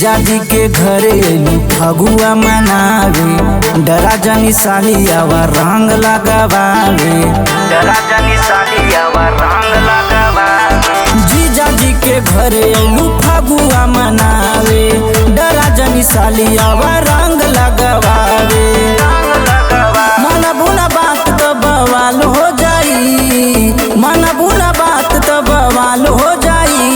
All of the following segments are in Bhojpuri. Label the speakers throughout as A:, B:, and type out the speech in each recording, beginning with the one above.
A: जीजा जी के घरे फगुआ मनावे, डरा जानी सालियावा रंग लगावे, डरा जानी सालियावा रंग लगावे। जीजा जी के घरे फगुआ मनावे, डरा जानी सालियावा रंग लगावे। मन बुना बात तो बवाल हो जाई, मन बुना बात तो बवाल हो जाई।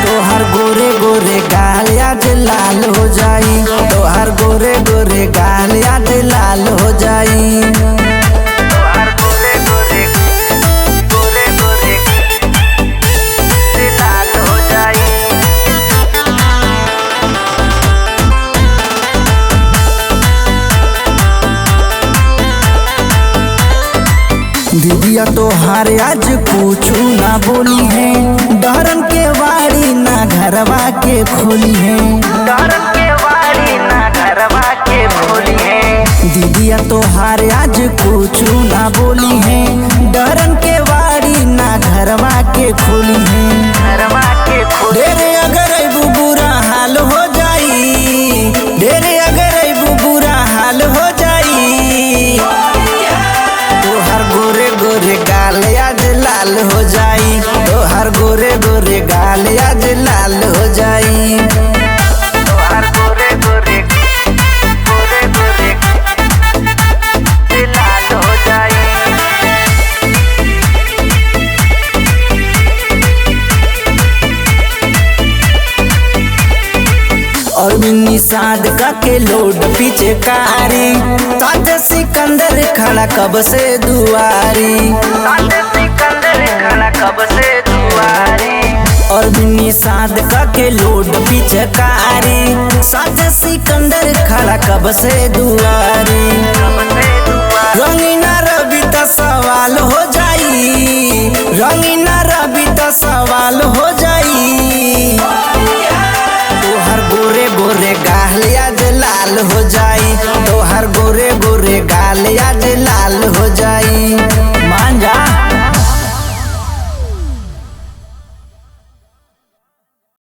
A: तोहर गोरे गोरे गाल आज लाल हो जाई, तोहर गोरे गोरे गाल आज लाल हो जाई। तोहर गोरे गोरे गोरे गोरे लाल हो जाई। दीदिया तोहार आज कुछ ना बोली है, डरन के वाड़ी ना घरवा के खोली है, डरन के वाड़ी ना घरवा के खोली है। दीदिया तोहार आज कुछ ना बोली है, डरन के वाड़ी ना घरवा के खोली है, घरवा के खोली। डेरे अगर अबू बुरा हाल हो जाई, डेरे अगर अबू बुरा हाल हो जाई। तोहर गोरे गोरे गाल आज लाल हो जाई, तोहर गोरे गोरे गाल आज लाल हो जाई। तोहर गोरे गोरे गोरे गोरे लाल हो जाई। और निषाद का के लोड पीछे कारी, ताते सिकंदर खड़ा कब से दुआरी, ताते सिकंदर खड़ा कब से दुआरी। और निषाद का के लोड पीछे कारी, ताते सिकंदर खड़ा कब से दुआरी। रंगीना रवि तो सवाल हो जाई, रंगीना रवि तो सवाल हो जाई। तोहर गोरे गोरे गाल आज लाल हो जाई।